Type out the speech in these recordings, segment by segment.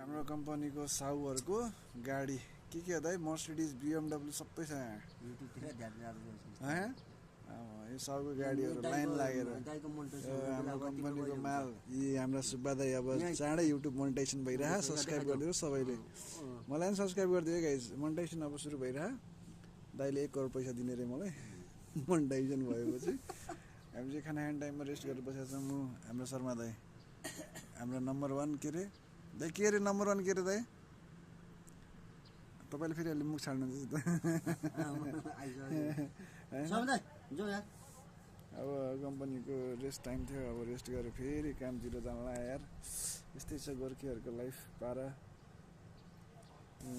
हाम्रो कम्पनीको साउहरूको गाडी के हो दाइ मर्सिडिज BMW सबै छ यहाँ यो साउको गाडीहरू लाइन लागेर हाम्रो कम्पनीको माल यी हाम्रा सुब्बा दाइ अब चाँडै युट्युब मोनेटाइजेसन भइरह सब्सक्राइब गरिदियो सबैले मलाई पनि सब्सक्राइब गरिदियो गाइस मोनेटाइजेसन अब सुरु भइरह दाइले 1 करोड पैसा दिने रे मलाई मोनेटाइजेसन भएपछि हामी चाहिँ खाना खाने टाइममा रेस्ट गरेर बसेका छौँ हाम्रो शर्मा दाइ हाम्रो नम्बर 1 के रे दाइ के रे नम्बर 1 के रे दाइ तपाईले फेरि अलि मुख छाड्नुहुन्छ अब कम्पनीको रेस्ट टाइम थियो अब रेस्ट गरेर फेरि कामतिर जानला यार यस्तै छ गोर्खेहरूको लाइफ पारा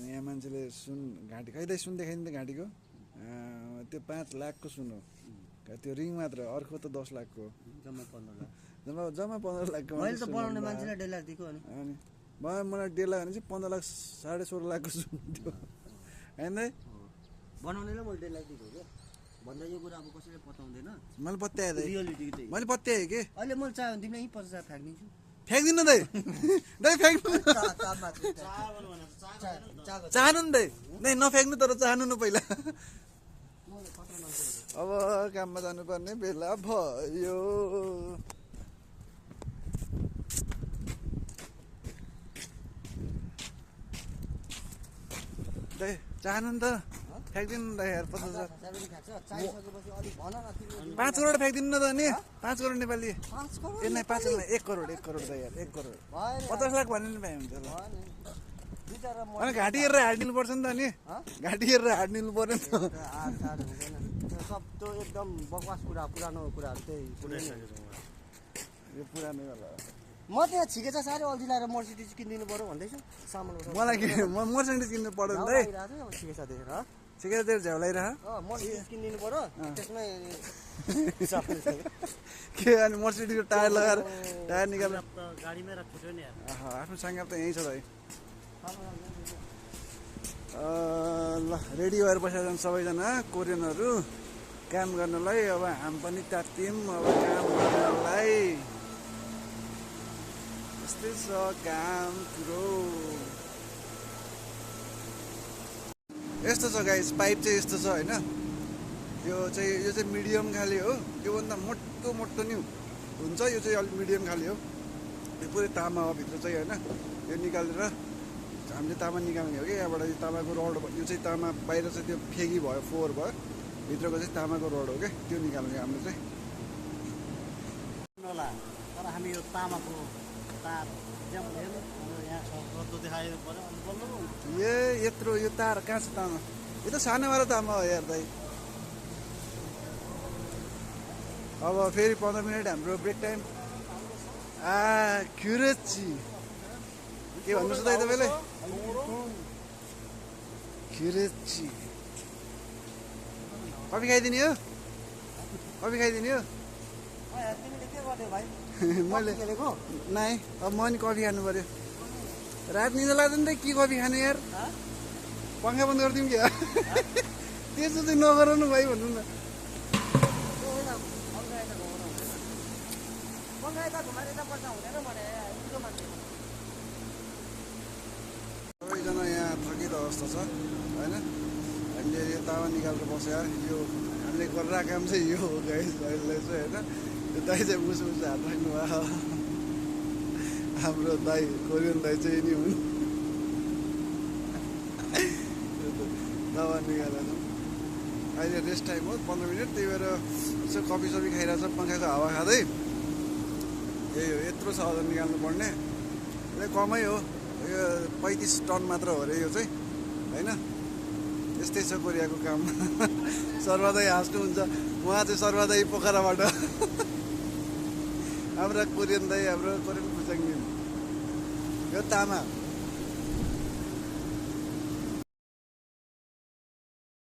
यहाँ मान्छेले सुन घाँटी कहिले सुन देखाइदिन्छ घाँटीको त्यो 5 लाखको सुन हो त्यो रिङ मात्र अर्को त 10 लाखको जम्मा 15 लाखको मैले त बनाउने मान्छेलाई 1.5 लाख दिएको अनि मलाई 1.5 लाख भने चाहिँ 15 लाख 16.5 लाखको सुन थियो हैन बनाउनेलाई मैले 1.5 लाख दिएको हो भन्दा यो कुरा अब कसैले पताउँदैन मैले पत्याए दाइ रियलिटी चाहिँ मैले पत्याए के अहिले मैले चाहे भने तिमीलाई 50,000 फ्याक्दिन्छु फ्याक्दिनु दाइ दाइ फ्याक्नु चाहनु नि दाइ नफ्याक्नु तर चाहनु न पहिला अब काममा जानुपर्ने बेला भयो दाइ चाहनु नि त फ्याक्दिनु न दाइ यार 50,000 5 करोड फ्याक्दिनु न त नि 5 करोड नेपाली 5 करोड ए नै 5 करोड 1 करोड दाइ यार 1 करोड 50 लाख भन्ने नि पाए हुन्छ ल अनि घाँटी हेरेर हाड्नु पर्छ नि त नि घाँटी हेरेर हाड्नु पर्यो नि त सब त्यो एकदम बकवास कुरा पुरानो कुराहरु त्यही यो पुरानो होला म त्यहाँ छिकेछ साह्रै अल्झी लाएर मर्सिडिज किनिदिनु पर्यो भन्दैछु सामान मलाई के म मर्सिडिज किन्नु पर्यो नि दाइ छिकेछ देखेर छिकेर तेरो झ्याउ लाइरह मर्सिडिज किनिदिनु पर्यो त्यसमै के अनि मर्सिडिजको टायर लगाएर टायर निकालेर गाडीमै राख्छु नि आफ्नो सङ्गात त यहीँ छ दाइ ल रेडी भएर बसेका छन् सबैजना कोरियनहरू काम गर्नलाई अब हामी पनि तात्तियौँ अब काम गर्नलाई यस्तै छ काम कुरो यस्तो छ गाइस पाइप चाहिँ यस्तो छ होइन यो चाहिँ मिडियम खाले हो योभन्दा मोटो नि हुन्छ यो चाहिँ अलिक मिडियम खाले हो यो पुरै तामा हो भित्र चाहिँ होइन यो निकालेर हामीले तामा निकाल्ने हो कि यहाँबाट तामाको रड यो चाहिँ तामा बाहिर चाहिँ त्यो फेगी भयो फोहोर भयो भित्रको चाहिँ तामाको रड हो क्या त्यो निकाल्ने हामीले चाहिँ तर हामी यो तामाको तार ए यत्रो यो तार कहाँ छ तामा यो त सानोवाला तामा हो यार दाइ अब फेरि 15 मिनट हाम्रो ब्रेक टाइम क्युरेची के भन्नुहोस् दाइ तपाईँले क्युरेची कफी खाइदिने हो मैले नाइ अब म नि कफी खानु पर्यो रात निद लाग्दैन त के कफी खाने यार पङ्खा बन्द गरिदिउँ क्या त्यसो चाहिँ नगराउनु भाइ भन्नु न सबैजना यहाँ थकित अवस्था छ होइन हामीले यो तावा निकालेर बस्यो यो हामीले गरेर काम चाहिँ यो हो गाइस दाइलाई चाहिँ होइन यो दाइ चाहिँ मुसु हात राख्नु भयो हाम्रो दाइ कोरियन दाइ चाहिँ नि हुन् तावा निकालेर अहिले रेस्ट टाइम हो 15 मिनट त्यही भएर यसो कफी सफी खाइरहेको छ पङ्खाको हावा खाँदै यही हो यत्रो छ अझ निकाल्नु पर्ने कमै हो यो 35 टन मात्र हो अरे यो चाहिँ होइन यस्तै छ कोरियाको काम सर्वदै हाँस्नुहुन्छ उहाँ चाहिँ सर्वदै पोखराबाट हाम्रा कोरियन दाइ हाम्रो कोरियन बुझाङ यो तामा